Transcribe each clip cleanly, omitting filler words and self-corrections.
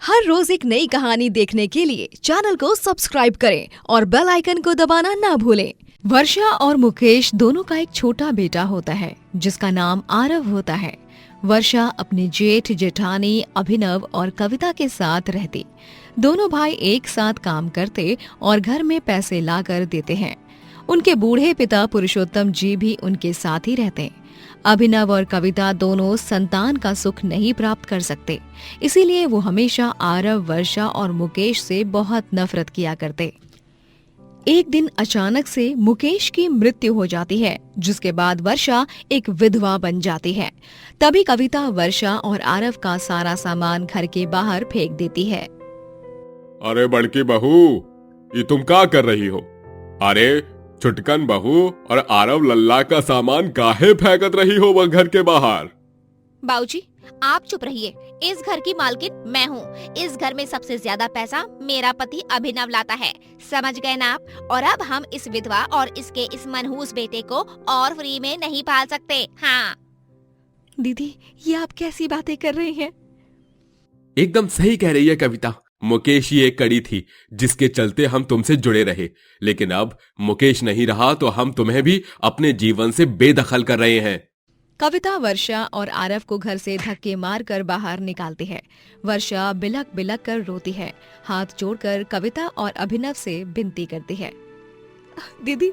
हर रोज एक नई कहानी देखने के लिए चैनल को सब्सक्राइब करें और बेल आइकन को दबाना ना भूलें। वर्षा और मुकेश दोनों का एक छोटा बेटा होता है जिसका नाम आरव होता है। वर्षा अपने जेठ जेठानी अभिनव और कविता के साथ रहती। दोनों भाई एक साथ काम करते और घर में पैसे लाकर देते हैं। उनके बूढ़े पिता पुरुषोत्तम जी भी उनके साथ ही रहते। अभिनव और कविता दोनों संतान का सुख नहीं प्राप्त कर सकते, इसीलिए वो हमेशा आरव, वर्षा और मुकेश से बहुत नफरत किया करते। एक दिन अचानक से मुकेश की मृत्यु हो जाती है, जिसके बाद वर्षा एक विधवा बन जाती है। तभी कविता वर्षा और आरव का सारा सामान घर के बाहर फेंक देती है। अरे बड़की बहू, ये तुम क्या कर रही हो? अरे छुटकन बहू और आरव लल्ला का सामान काहे फेंकत रही हो वह घर के बाहर? बाबूजी, आप चुप रहिए। इस घर की मालकिन मैं हूँ। इस घर में सबसे ज्यादा पैसा मेरा पति अभिनव लाता है, समझ गए ना आप? और अब हम इस विधवा और इसके इस मनहूस बेटे को और फ्री में नहीं पाल सकते। हाँ दीदी, ये आप कैसी बातें कर रही हैं? एकदम सही कह रही है कविता। मुकेश ही एक कड़ी थी जिसके चलते हम तुमसे जुड़े रहे, लेकिन अब मुकेश नहीं रहा तो हम तुम्हें भी अपने जीवन से बेदखल कर रहे हैं। कविता वर्षा और आरव को घर से धक्के मारकर बाहर निकालती है। वर्षा बिलक बिलक कर रोती है। हाथ जोड़कर कविता और अभिनव से विनती करती है, दीदी,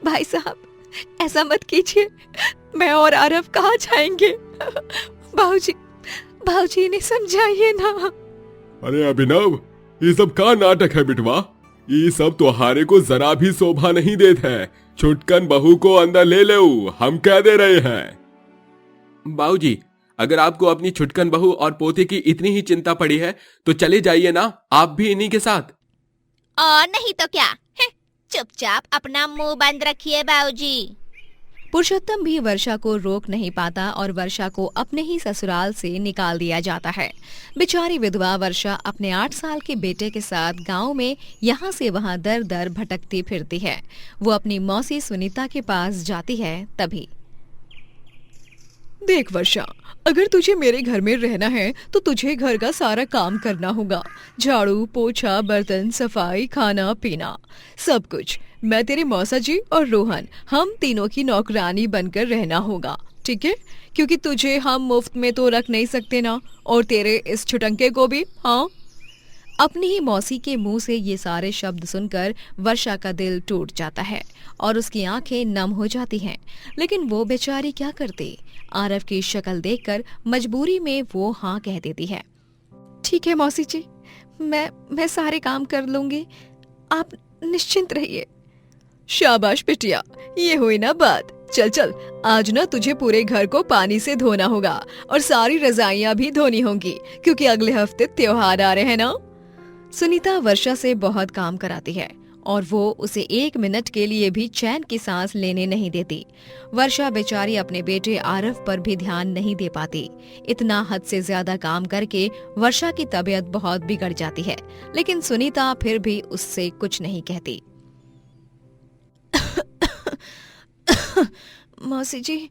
भाई साहब, ऐसा मत कीजिए। मैं और आरव कहाँ जाएंगे? बाबूजी ने समझाइए ना। अरे अभिनव, ये सब का नाटक है बिटवा? ये सब त्योहारे को जरा भी शोभा नहीं देता है। छुटकन बहू को अंदर ले लो, हम कह दे रहे हैं। बाबूजी, अगर आपको अपनी छुटकन बहू और पोते की इतनी ही चिंता पड़ी है तो चले जाइए ना, आप भी इन्हीं के साथ। और नहीं तो क्या है? चुपचाप अपना मुंह बंद रखिए बाबूजी। पुरुषोत्तम भी वर्षा को रोक नहीं पाता और वर्षा को अपने ही ससुराल से निकाल दिया जाता है। बेचारी विधवा वर्षा अपने 8 साल के बेटे के साथ गांव में यहाँ से वहाँ दर दर भटकती फिरती है। वो अपनी मौसी सुनीता के पास जाती है। तभी, देख वर्षा, अगर तुझे मेरे घर में रहना है तो तुझे घर का सारा काम करना होगा। झाड़ू, पोछा, बर्तन, सफाई, खाना पीना, सब कुछ। मैं तेरे मौसा जी और रोहन, हम तीनों की नौकरानी बनकर रहना होगा, ठीक है? क्योंकि तुझे हम मुफ्त में तो रख नहीं सकते ना, और तेरे इस छुटंके को भी। हाँ। अपनी ही मौसी के मुंह से ये सारे शब्द सुनकर वर्षा का दिल टूट जाता है और उसकी आंखें नम हो जाती हैं। लेकिन वो बेचारी क्या करती? आरव की शक्ल देखकर मजबूरी में वो हाँ कह देती है। ठीक है मौसी जी, मैं सारे काम कर लूंगी, आप निश्चिंत रहिए। शाबाश बिटिया, ये हुई ना बात। चल चल, आज ना तुझे पूरे घर को पानी से धोना होगा और सारी रजाइयां भी धोनी होंगी, क्योंकि अगले हफ्ते त्योहार आ रहे हैं ना। सुनीता वर्षा से बहुत काम कराती है और वो उसे 1 मिनट के लिए भी चैन की सांस लेने नहीं देती। वर्षा बेचारी अपने बेटे आरव पर भी ध्यान नहीं दे पाती। इतना हद से ज्यादा काम करके वर्षा की तबीयत बहुत बिगड़ जाती है, लेकिन सुनीता फिर भी उससे कुछ नहीं कहती। मौसी जी,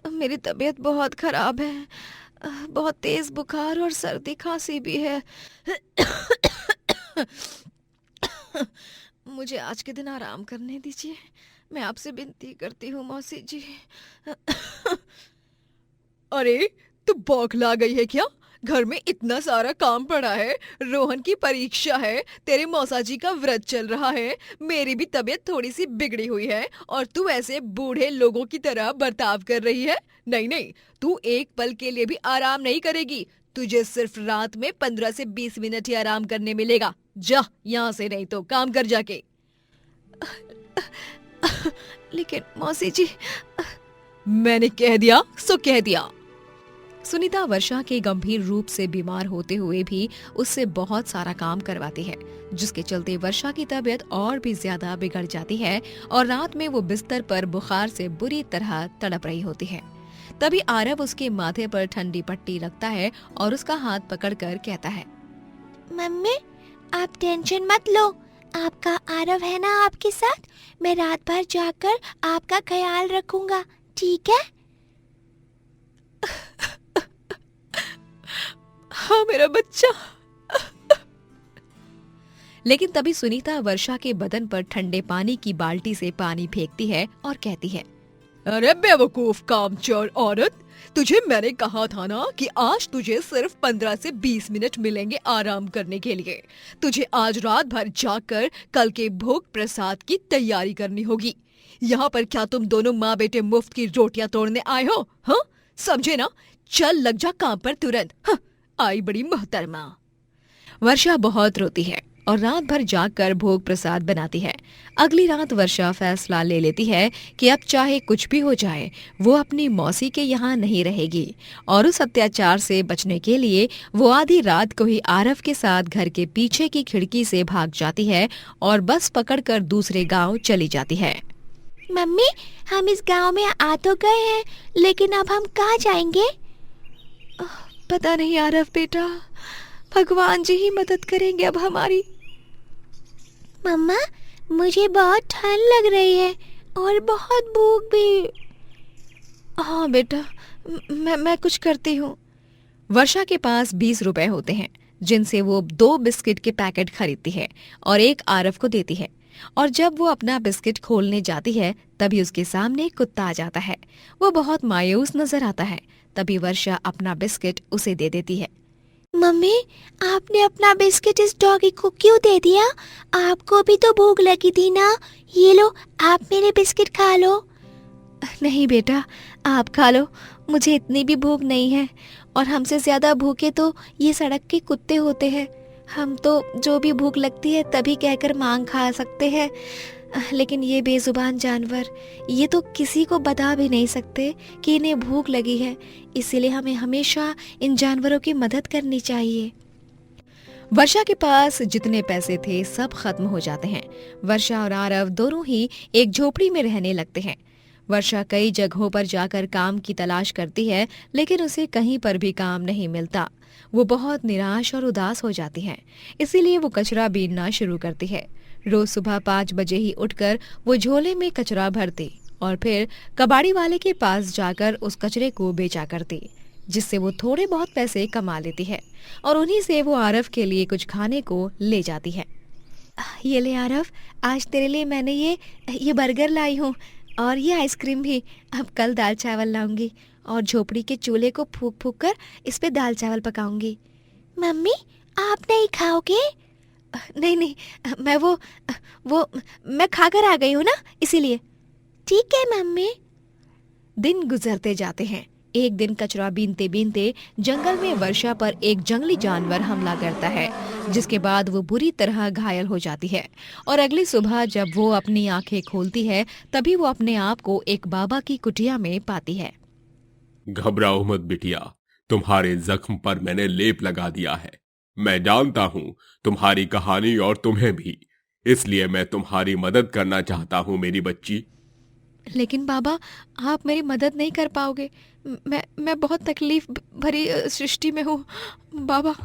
मेरी तबीयत बहुत खराब है। बहुत तेज बुखार और सर्दी खांसी भी है। मुझे आज के दिन आराम करने दीजिए, मैं आपसे विनती करती हूँ मौसी जी। अरे, तू बौखला गई है क्या? घर में इतना सारा काम पड़ा है, रोहन की परीक्षा है, तेरे मौसा जी का व्रत चल रहा है, मेरी भी तबीयत थोड़ी सी बिगड़ी हुई है, और तू ऐसे बूढ़े लोगों की तरह बर्ताव कर रही है। नहीं नहीं, तू एक पल के लिए भी आराम नहीं करेगी। तुझे सिर्फ रात में 15 से 20 मिनट ही आराम करने मिलेगा। जा यहाँ से, नहीं तो काम कर जाके। लेकिन मौसी जी, मैंने कह दिया सो कह दिया। सुनीता वर्षा के गंभीर रूप से बीमार होते हुए भी उससे बहुत सारा काम करवाती है, जिसके चलते वर्षा की तबीयत और भी ज्यादा बिगड़ जाती है और रात में वो बिस्तर पर बुखार से बुरी तरह तड़प रही होती है। तभी आरव उसके माथे पर ठंडी पट्टी रखता है और उसका हाथ पकड़कर कहता है, मम्मी, आप टेंशन मत लो, आपका आरव है ना आपके साथ। मैं रात भर जाकर आपका ख्याल रखूंगा, ठीक है? हाँ मेरा बच्चा, लेकिन तभी सुनीता वर्षा के बदन पर ठंडे पानी की बाल्टी से पानी फेंकती है और कहती है, अरे बेवकूफ कामचोर औरत, तुझे मैंने कहा था ना कि आज तुझे सिर्फ 15 से 20 मिनट मिलेंगे आराम करने के लिए। तुझे आज रात भर जाकर कल के भोग प्रसाद की तैयारी करनी होगी। यहाँ पर क्या तुम दोनों माँ बेटे मुफ्त की रोटियां तोड़ने आए हो? हाँ, समझे ना? चल लग जा काम पर तुरंत। हाँ, आई बड़ी मोहतरमा। वर्षा बहुत रोती है और रात भर जागकर भोग प्रसाद बनाती है। अगली रात वर्षा फैसला ले लेती है कि अब चाहे कुछ भी हो जाए वो अपनी मौसी के यहाँ नहीं रहेगी और उस अत्याचार से बचने के लिए वो आधी रात को ही आरव के साथ घर के पीछे की खिड़की से भाग जाती है और बस पकड़कर दूसरे गांव चली जाती है। मम्मी, हम इस गांव में आ तो गए हैं, लेकिन अब हम कहाँ जाएंगे? पता नहीं आरव बेटा, भगवान जी ही मदद करेंगे अब हमारी। मम्मा, मुझे बहुत ठंड लग रही है और बहुत भूख भी। हाँ बेटा, मैं कुछ करती हूँ। वर्षा के पास 20 रुपए होते हैं जिनसे वो 2 बिस्किट के पैकेट खरीदती है और एक आरव को देती है। और जब वो अपना बिस्किट खोलने जाती है तभी उसके सामने एक कुत्ता आ जाता है। वो बहुत मायूस नजर आता है। तभी वर्षा अपना बिस्किट उसे दे देती है। मम्मी, आपने अपना बिस्किट इस डॉगी को क्यों दे दिया? आपको भी तो भूख लगी थी ना। ये लो, आप मेरे बिस्किट खा लो। नहीं बेटा, आप खा लो, मुझे इतनी भी भूख नहीं है और हमसे ज्यादा भूखे तो ये सड़क के कुत्ते होते हैं। हम तो जो भी भूख लगती है तभी कहकर मांग खा सकते हैं, लेकिन ये बेजुबान जानवर, ये तो किसी को बता भी नहीं सकते कि इन्हें भूख लगी है। इसीलिए हमें हमेशा इन जानवरों की मदद करनी चाहिए। वर्षा के पास जितने पैसे थे सब खत्म हो जाते हैं। वर्षा और आरव दोनों ही एक झोपड़ी में रहने लगते हैं। वर्षा कई जगहों पर जाकर काम की तलाश करती है, लेकिन उसे कहीं पर भी काम नहीं मिलता। वो बहुत निराश और उदास हो जाती है। इसीलिए वो कचरा बीनना शुरू करती है। रोज सुबह 5 बजे ही उठकर वो झोले में कचरा भरती और फिर कबाड़ी वाले के पास जाकर उस कचरे को बेचा करती, जिससे वो थोड़े बहुत पैसे कमा लेती है और उन्हीं से वो आरव के लिए कुछ खाने को ले जाती है। ये ले आरव, आज तेरे लिए मैंने ये बर्गर लाई हूँ और ये आइसक्रीम भी। अब कल दाल चावल लाऊंगी और झोपड़ी के चूल्हे को फूक फूक कर इस पे दाल चावल पकाऊंगी। मम्मी, आप नहीं खाओगे? नहीं, मैं खाकर आ गई हूँ ना, इसीलिए। ठीक है मम्मी। दिन गुजरते जाते हैं। एक दिन कचरा बीनते बीनते जंगल में वर्षा पर एक जंगली जानवर हमला करता है, जिसके बाद वो बुरी तरह घायल हो जाती है। और अगली सुबह जब वो अपनी आंखें खोलती है तभी वो अपने आप को एक बाबा की कुटिया में पाती है। घबराओ मत बिटिया, तुम्हारे जख्म पर मैंने लेप लगा दिया है। मैं जानता हूँ तुम्हारी कहानी और तुम्हें भी, इसलिए मैं तुम्हारी मदद करना चाहता हूँ मेरी बच्ची। लेकिन बाबा, आप मेरी मदद नहीं कर पाओगे। मैं बहुत तकलीफ भरी सृष्टि में हूँ बाबा।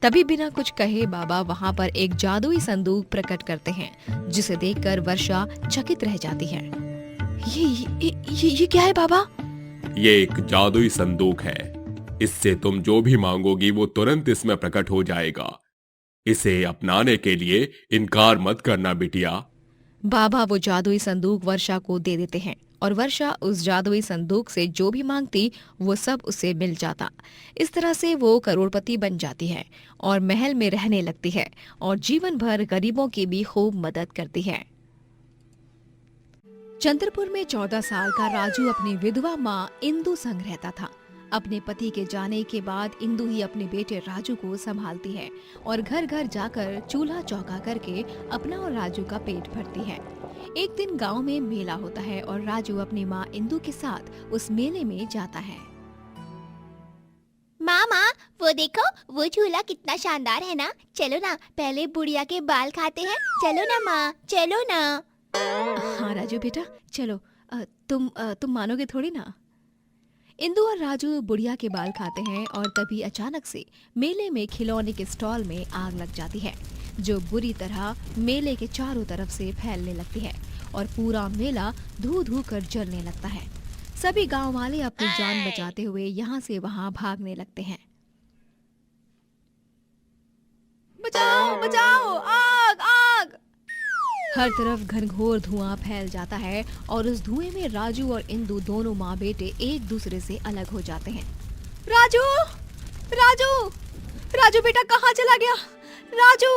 तभी बिना कुछ कहे बाबा वहाँ पर एक जादुई संदूक प्रकट करते हैं, जिसे देखकर वर्षा चकित रह जाती है। ये क्या है बाबा? ये एक जादुई संदूक है। इससे तुम जो भी मांगोगी वो तुरंत इसमें प्रकट हो जाएगा। इसे अपनाने के लिए इनकार मत करना बिटिया। बाबा वो जादुई संदूक वर्षा को दे देते हैं और वर्षा उस जादुई संदूक से जो भी मांगती वो सब उसे मिल जाता। इस तरह से वो करोड़पति बन जाती है और महल में रहने लगती है और जीवन भर गरीबों की भी खूब मदद करती है। चंद्रपुर में 14 साल का राजू अपनी विधवा माँ इंदु संग रहता था। अपने पति के जाने के बाद इंदु ही अपने बेटे राजू को संभालती है और घर घर जाकर चूल्हा चौका करके अपना और राजू का पेट भरती है। एक दिन गांव में मेला होता है और राजू अपनी माँ इंदु के साथ उस मेले में जाता है। मामा, वो देखो, वो झूला कितना शानदार है ना। चलो ना, पहले बुढ़िया के बाल खाते हैं। चलो ना माँ, चलो ना। हाँ राजू बेटा, चलो। तुम मानोगे थोड़ी ना। इंदु और राजू बुढ़िया के बाल खाते हैं और तभी अचानक से मेले में खिलौने के स्टॉल में आग लग जाती है, जो बुरी तरह मेले के चारों तरफ से फैलने लगती है और पूरा मेला धू धू कर जलने लगता है। सभी गांव वाले अपनी जान बचाते हुए यहाँ से वहाँ भागने लगते हैं। बचाओ बचाओ, आग आग। हर तरफ घनघोर धुआं फैल जाता है और उस धुएं में राजू और इंदु दोनों माँ बेटे एक दूसरे से अलग हो जाते हैं। राजू, राजू, राजू बेटा कहाँ चला गया? राजू।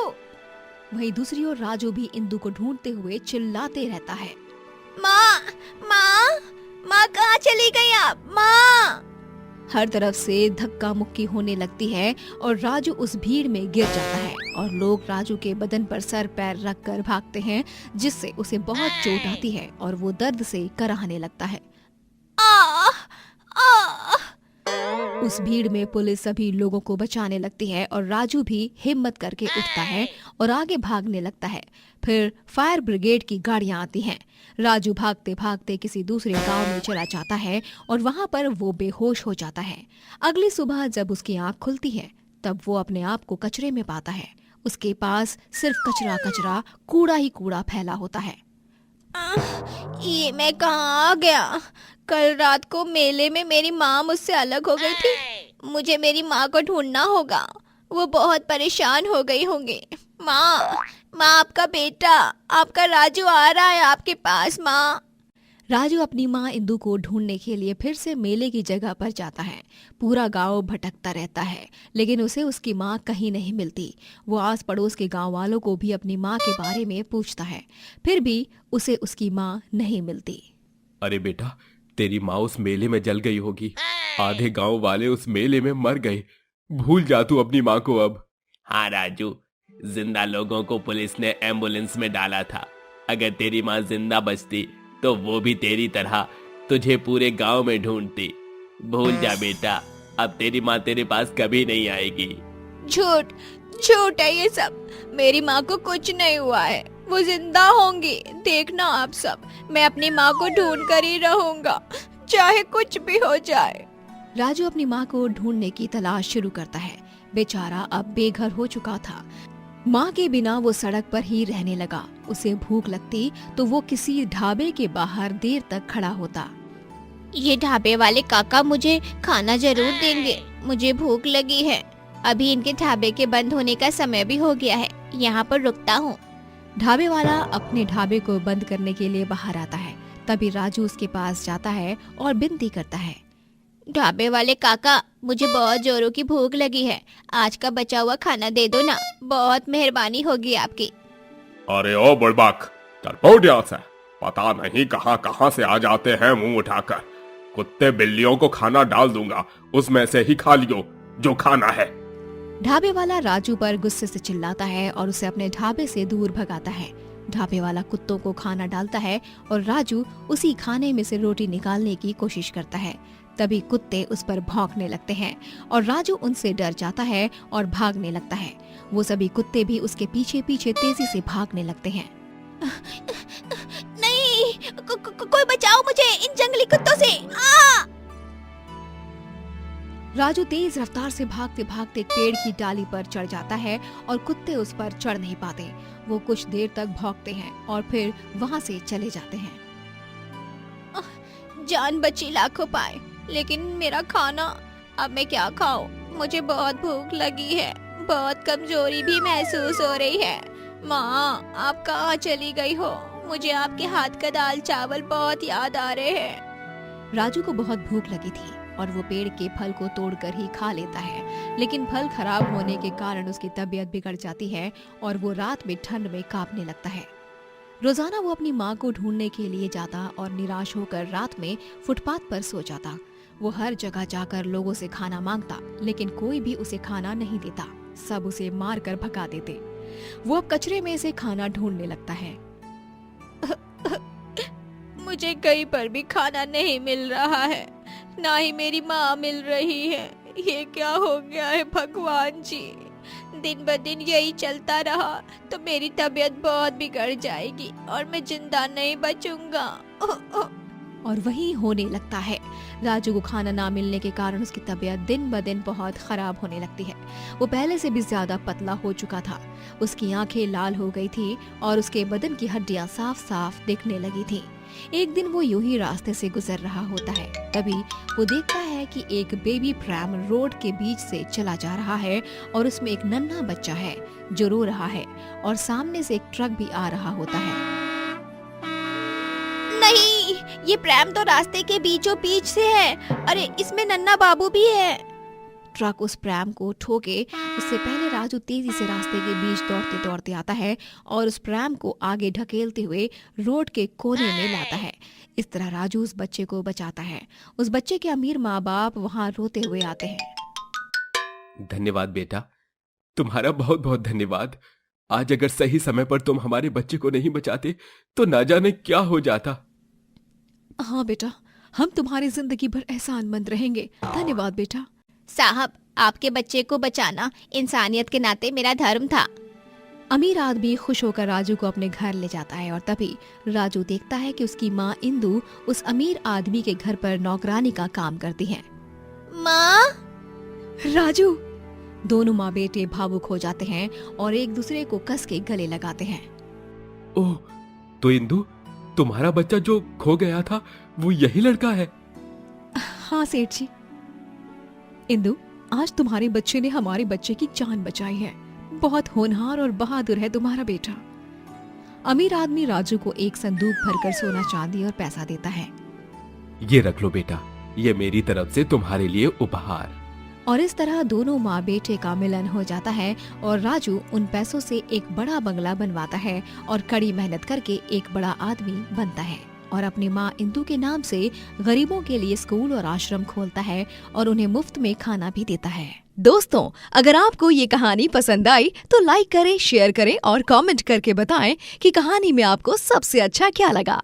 वहीं दूसरी ओर राजू भी इंदु को ढूंढते हुए चिल्लाते रहता है। माँ, माँ, माँ कहाँ चली गई आप? माँ। हर तरफ से धक्का मुक्की होने लगती है और राजू उस भीड़ में गिर जाता है और लोग राजू के बदन पर सर पैर रखकर भागते हैं, जिससे उसे बहुत चोट आती है और वो दर्द से कराहने लगता है। आ, आ। उस भीड़ में पुलिस सभी लोगों को बचाने लगती है और राजू भी हिम्मत करके उठता है और आगे भागने लगता है। फिर फायर ब्रिगेड की गाड़ियां आती हैं। राजू भागते भागते किसी दूसरे गांव में चला जाता है और वहां पर वो बेहोश हो जाता है। अगली सुबह जब उसकी आंख खुलती है तब वो अपने आप को कचरे में पाता है। उसके पास सिर्फ कचरा कचरा, कूड़ा ही कूड़ा फैला होता है। ये मैं कहाँ आ गया? कल रात को मेले में मेरी माँ मुझसे अलग हो गई थी। मुझे मेरी माँ को ढूंढना होगा। वो बहुत परेशान हो गई होंगी। माँ, माँ, आपका बेटा, आपका राजू आ रहा है आपके पास। माँ। राजू अपनी माँ इंदु को ढूंढने के लिए फिर से मेले की जगह पर जाता है। पूरा गांव भटकता रहता है लेकिन उसे उसकी माँ कहीं नहीं मिलती। वो आस पड़ोस के गांव वालों को भी अपनी माँ के बारे में पूछता है, फिर भी उसे उसकी माँ नहीं मिलती। अरे बेटा, तेरी माँ उस मेले में जल गई होगी। आधे गांव वाले उस मेले में मर गए। भूल जा तू अपनी माँ को अब। हाँ राजू, जिंदा लोगों को पुलिस ने एम्बुलेंस में डाला था। अगर तेरी माँ जिंदा बचती तो वो भी तेरी तरह तुझे पूरे गांव में ढूंढती। भूल जा बेटा, अब तेरी माँ तेरे पास कभी नहीं आएगी। झूठ, झूठ है ये सब। मेरी माँ को कुछ नहीं हुआ है। वो जिंदा होंगी। देखना आप सब, मैं अपनी माँ को ढूंढ कर ही रहूंगा, चाहे कुछ भी हो जाए। राजू अपनी माँ को ढूंढने की तलाश शुरू करता है। बेचारा अब बेघर हो चुका था। माँ के बिना वो सड़क पर ही रहने लगा। उसे भूख लगती तो वो किसी ढाबे के बाहर देर तक खड़ा होता। ये ढाबे वाले काका मुझे खाना जरूर देंगे। मुझे भूख लगी है। अभी इनके ढाबे के बंद होने का समय भी हो गया है। यहाँ पर रुकता हूँ। ढाबे वाला अपने ढाबे को बंद करने के लिए बाहर आता है। तभी राजू उसके पास जाता है और विनती करता है। ढाबे वाले काका, मुझे बहुत जोरों की भूख लगी है। आज का बचा हुआ खाना दे दो ना। बहुत मेहरबानी होगी आपकी। अरे ओ बुड़बक, डरपोक यहाँ से। पता नहीं कहाँ कहाँ से आ जाते हैं मुंह उठाकर। कुत्ते बिल्लियों को खाना डाल दूंगा, उसमें से ही खा लियो जो खाना है। ढाबे वाला राजू पर गुस्से से चिल्लाता है और उसे अपने ढाबे से दूर भगाता है। ढाबे वाला कुत्तों को खाना डालता है और राजू उसी खाने में से रोटी निकालने की कोशिश करता है। तभी कुत्ते उस पर भौंकने लगते हैं और राजू उनसे डर जाता है और भागने लगता है। वो सभी कुत्ते भी उसके पीछे पीछे तेजी से भागने लगते हैं। नहीं, कोई बचाओ मुझे इन जंगली कुत्तों से। आ! राजू तेज रफ्तार से भागते भागते एक पेड़ की डाली पर चढ़ जाता है और कुत्ते उस पर चढ़ नहीं पाते। वो कुछ देर तक भौंकते हैं और फिर वहाँ से चले जाते हैं। जान बची लाखों पाए, लेकिन मेरा खाना, अब मैं क्या खाऊं? मुझे बहुत भूख लगी है। बहुत कमजोरी भी महसूस हो रही है। माँ, आप कहाँ चली गई हो? मुझे आपके हाथ का दाल चावल बहुत याद आ रहे हैं। राजू को बहुत भूख लगी थी और वो पेड़ के फल को तोड़कर ही खा लेता है, लेकिन फल खराब होने के कारण उसकी तबीयत बिगड़ जाती है और वो रात में ठंड में कांपने लगता है। रोजाना वो अपनी माँ को ढूंढने के लिए जाता और निराश होकर रात में फुटपाथ पर सो जाता। वो हर जगह जाकर लोगों से खाना मांगता, लेकिन कोई भी उसे खाना नहीं देता। सब उसे मार कर भगा देते। वो अब कचरे में से खाना ढूंढने लगता है। मुझे कहीं पर भी खाना नहीं मिल रहा है, ना ही मेरी माँ मिल रही है। ये क्या हो गया है भगवान जी? दिन ब दिन यही चलता रहा तो मेरी तबीयत बहुत बिगड़ जाएगी और मैं जिंदा नहीं बचूंगा। और वही होने लगता है। राजू को खाना ना मिलने के कारण उसकी तबीयत दिन ब दिन बहुत खराब होने लगती है। वो पहले से भी ज्यादा पतला हो चुका था। उसकी आंखें लाल हो गई थी और उसके बदन की हड्डियां साफ साफ दिखने लगी थी। एक दिन वो यूं ही रास्ते से गुजर रहा होता है, तभी वो देखता है कि एक बेबी प्रैम रोड के बीच से चला जा रहा है और उसमें एक नन्हा बच्चा है जो रो रहा है और सामने से एक ट्रक भी आ रहा होता है। नहीं, ये प्रैम तो रास्ते के बीचों बीच से है। अरे इसमें नन्हा बाबू भी है। ट्रक उस प्रैम को ठोके उससे पहले राजू तेजी से रास्ते के बीच दौड़ते दौड़ते आता है और उस प्रैम को आगे ढकेलते हुए रोड के कोने में लाता है। इस तरह राजू उस बच्चे को बचाता है। उस बच्चे के अमीर माँ बाप वहाँ रोते हुए आते हैं। धन्यवाद बेटा, तुम्हारा बहुत बहुत धन्यवाद। आज अगर सही समय पर तुम हमारे बच्चे को नहीं बचाते तो ना जाने क्या हो जाता। हाँ बेटा, हम तुम्हारी जिंदगी भर एहसानमंद रहेंगे। धन्यवाद बेटा। साहब, आपके बच्चे को बचाना इंसानियत के नाते मेरा धर्म था। अमीर आदमी खुश होकर राजू को अपने घर ले जाता है और तभी राजू देखता है कि उसकी माँ इंदु उस अमीर आदमी के घर पर नौकरानी का काम करती है। माँ! राजू! दोनों माँ बेटे भावुक हो जाते हैं और एक दूसरे को कस के गले लगाते हैं। ओह, तो इंदु, तुम्हारा बच्चा जो खो गया था वो यही लड़का है? हाँ सेठ जी। इंदु, आज तुम्हारे बच्चे ने हमारे बच्चे की जान बचाई है। बहुत होनहार और बहादुर है तुम्हारा बेटा। अमीर आदमी राजू को एक संदूक भरकर सोना चांदी और पैसा देता है। ये रख लो बेटा, ये मेरी तरफ से तुम्हारे लिए उपहार। और इस तरह दोनों माँ बेटे का मिलन हो जाता है और राजू उन पैसों से एक बड़ा बंगला बनवाता है और कड़ी मेहनत करके एक बड़ा आदमी बनता है और अपनी माँ इंदु के नाम से गरीबों के लिए स्कूल और आश्रम खोलता है और उन्हें मुफ्त में खाना भी देता है। दोस्तों, अगर आपको ये कहानी पसंद आई तो लाइक करें, शेयर करें और कमेंट करके बताएं कि कहानी में आपको सबसे अच्छा क्या लगा।